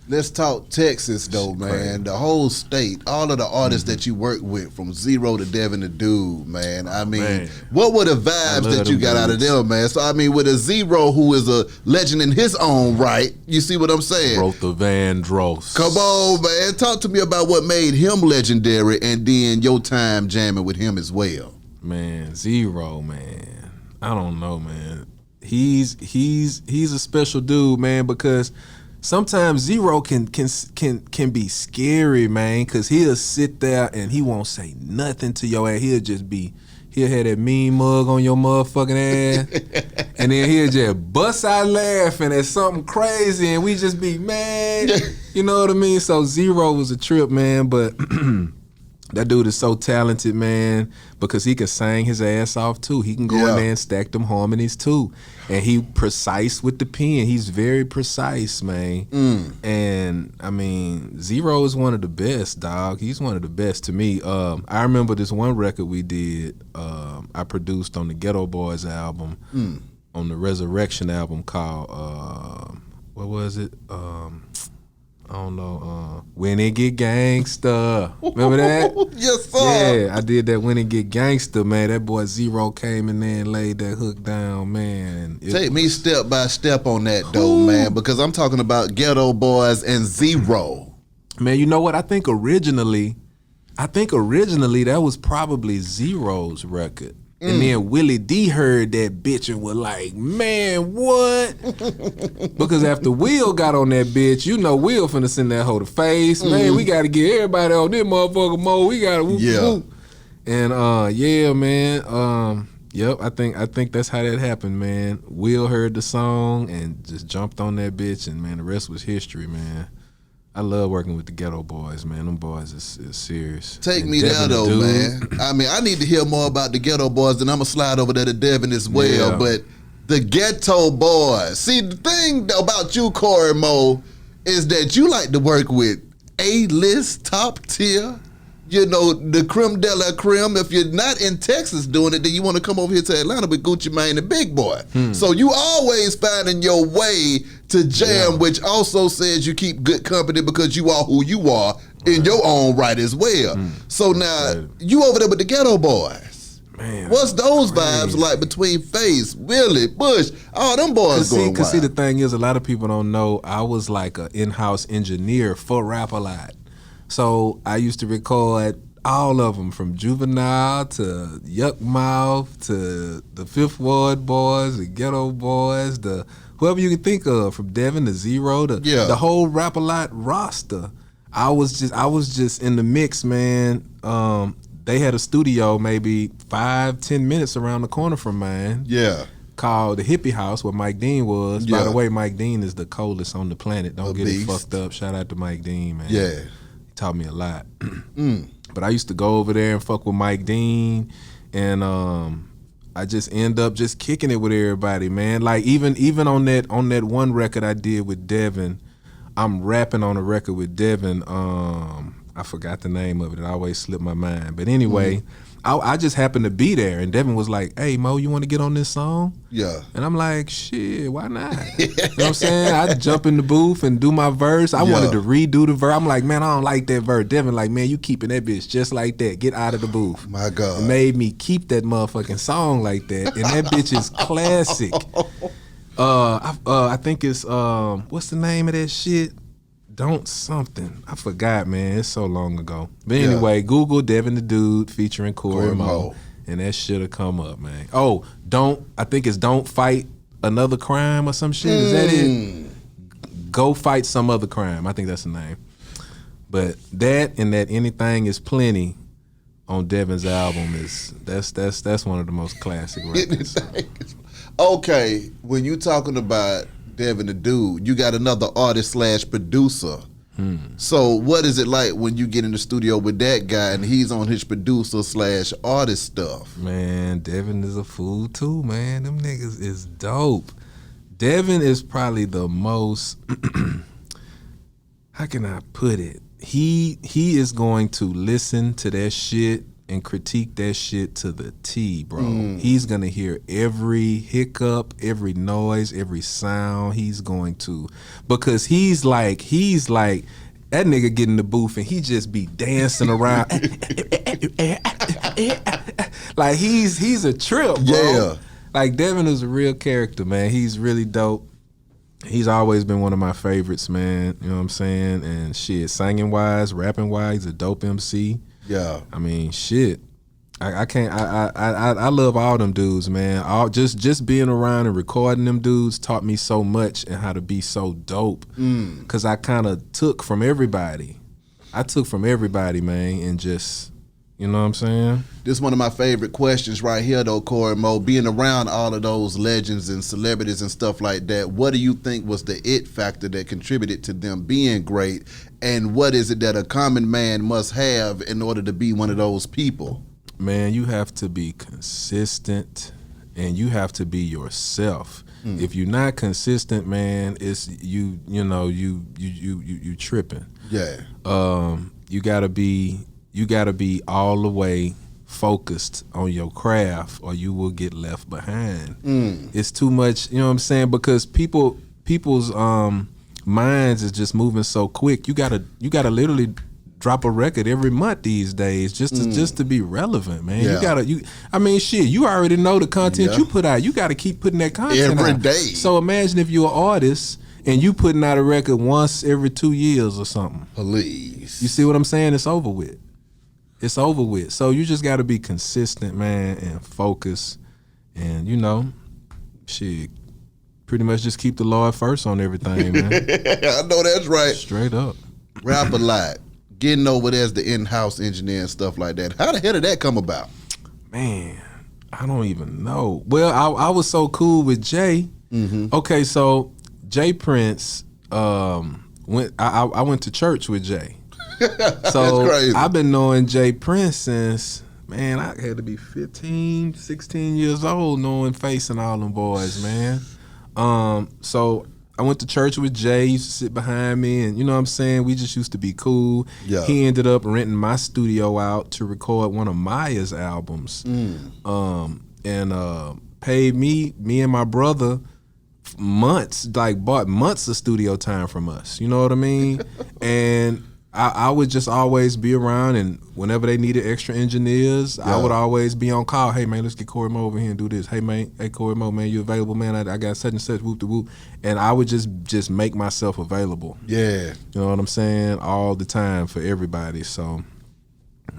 Let's talk Texas though, man. Crazy. The whole state, all of the artists that you work with, from Zero to Devin the Dude, man. I mean, man. what were the vibes that you got out of dudes. them, man? So I mean, with a Zero who is a legend in his own right, you see what I'm saying? Wrote the Vandross. Come on, man. Talk to me about what made him legendary, and then your time jamming with him as well. Man, Zero, man. I don't know, man. He's a special dude, man, because sometimes Zero can be scary, man, because he'll sit there and he won't say nothing to your ass. He'll have that mean mug on your motherfucking ass, and then he'll just bust out laughing at something crazy, and we just be mad. You know what I mean? So Zero was a trip, man, but that dude is so talented, man, because he can sing his ass off too. He can go in there and stack them harmonies too. And he precise with the pen. He's very precise, man. And I mean, Zero is one of the best, dog. He's one of the best to me. I remember this one record we did, I produced on the Ghetto Boys album, on the Resurrection album called, what was it? I don't know. When It Get Gangsta. Remember that? Yes, sir. Yeah, I did that When It Get Gangsta, man. That boy Zero came in there and laid that hook down, man. Take me step by step on that, though, man, because I'm talking about Ghetto Boys and Zero. Man, you know what? I think originally that was probably Zero's record. And then Willie D heard that bitch and was like, man, what? Because after Will got on that bitch, you know Will finna send that hoe to face. Man, we gotta get everybody on this motherfucker mode. We gotta whoop, whoop. And yeah, man. Yep, I think that's how that happened, man. Will heard the song and just jumped on that bitch, and man, the rest was history, man. I love working with the Ghetto Boys, man. Them boys is serious. Take me there, though, man. I mean, I need to hear more about the Ghetto Boys, then I'm going to slide over there to Devin as well. Yeah. But the Ghetto Boys. See, the thing about you, Cory Mo, is that you like to work with A-list, top tier, you know, the creme de la creme. If you're not in Texas doing it, then you want to come over here to Atlanta with Gucci Mane and Big Boy. So you always finding your way to jam, which also says you keep good company because you are who you are in your own right as well. So now, you over there with the Ghetto Boys. Man, what's those vibes like between Face, Willie, Bush, all them boys going wild? Because see, the thing is, a lot of people don't know I was like an in-house engineer for Rap-A-Lot. So I used to record all of them, from Juvenile to Yuck Mouth to the Fifth Ward Boys, the Ghetto Boys, the whoever you can think of, from Devin to Zero, the whole Rap-A-Lot roster. I was just in the mix, man. They had a studio maybe 5-10 minutes around the corner from mine. Yeah. Called the Hippie House, where Mike Dean was. By the way, Mike Dean is the coldest on the planet. Don't get it fucked up. Shout out to Mike Dean, man. Yeah. Taught me a lot. But I used to go over there and fuck with Mike Dean, and I just end up just kicking it with everybody, man. Like even on that one record I did with Devin, I'm rapping on a record with Devin. I forgot the name of it. It always slipped my mind. But anyway, I just happened to be there, and Devin was like, "Hey Mo, you want to get on this song?" Yeah. And I'm like, "Shit, why not?" You know what I'm saying? I jump in the booth and do my verse. I wanted to redo the verse. I'm like, "Man, I don't like that verse." Devin like, "Man, you keeping that bitch just like that. Get out of the booth." My God. It made me keep that motherfucking song like that, and that bitch is classic. I think it's what's the name of that shit? Don't something. I forgot, man. It's so long ago. But anyway, Google Devin the Dude featuring Cory Mo, and that shit'll come up, man. Oh, I think it's Don't Fight Another Crime or some shit. Is that it? Go Fight Some Other Crime. I think that's the name. But that and that Anything Is Plenty on Devin's album that's one of the most classic records. Okay, when you talking about Devin the Dude, you got another artist / producer. So what is it like when you get in the studio with that guy and he's on his producer / artist stuff? Man, Devin is a fool too, man. Them niggas is dope. Devin is probably the most, how can I put it? He is going to listen to that shit and critique that shit to the T, bro. He's gonna hear every hiccup, every noise, every sound. He's going to, because he's like that nigga get in the booth and he just be dancing around. Like he's a trip, bro. Yeah. Like Devin is a real character, man. He's really dope. He's always been one of my favorites, man. You know what I'm saying? And shit, singing wise, rapping wise, he's a dope MC. Yeah. I mean, shit. I can't. I love all them dudes, man. Just being around and recording them dudes taught me so much and how to be so dope. Cause I kind of took from everybody. Man, and just, you know what I'm saying? This is one of my favorite questions right here, though, Cory Mo. Being around all of those legends and celebrities and stuff like that, what do you think was the it factor that contributed to them being great? And what is it that a common man must have in order to be one of those people? Man, you have to be consistent and you have to be yourself. If you're not consistent, man, it's you tripping. Yeah. You gotta be all the way focused on your craft or you will get left behind. It's too much, you know what I'm saying? Because people's minds is just moving so quick. You gotta literally drop a record every month these days just to be relevant, man. Yeah. You already know the content you put out. You gotta keep putting that content every out. day. So imagine if you're an artist and you putting out a record once every 2 years or something. Please. You see what I'm saying? It's over with. So you just gotta be consistent, man, and focus, and pretty much just keep the Lord first on everything, man. I know that's right. Straight up. Rap a lot. Getting over there as the in-house engineer and stuff like that. How the hell did that come about? Man, I don't even know. Well, I was so cool with Jay. Okay, so Jay Prince, I went to church with Jay. So That's crazy. I've been knowing Jay Prince since, man, I had to be 15, 16 years old, knowing facing all them boys, man. So I went to church with Jay. He used to sit behind me, and you know what I'm saying? We just used to be cool. Yeah. He ended up renting my studio out to record one of Maya's albums. And paid me and my brother months, bought months of studio time from us. You know what I mean? And I would just always be around, and whenever they needed extra engineers, I would always be on call. Hey man, let's get Cory Mo over here and do this. Hey man, Cory Mo, man, you available, man? I got such and such, whoop de whoop. And I would just make myself available. Yeah. You know what I'm saying? All the time for everybody. So,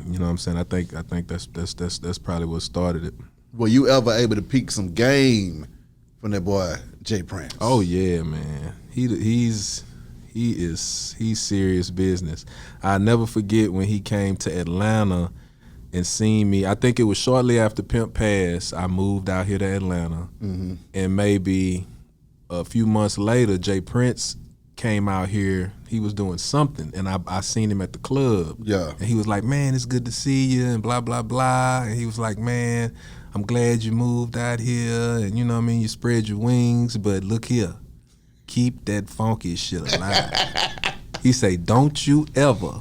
you know what I'm saying? I think that's probably what started it. Were you ever able to peek some game from that boy Jay Prince? Oh yeah, man. He's serious business. I'll never forget when he came to Atlanta and seen me. I think it was shortly after Pimp Pass, I moved out here to Atlanta. And maybe a few months later, Jay Prince came out here. He was doing something, and I seen him at the club. Yeah. And he was like, man, it's good to see you, and blah, blah, blah. And he was like, man, I'm glad you moved out here, and you know what I mean, you spread your wings, but look here. Keep that funky shit alive. He say, don't you ever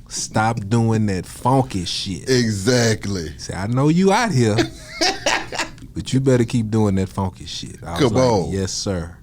stop doing that funky shit. Exactly. Say, I know you out here, but you better keep doing that funky shit. I was Come like, on. yes, sir.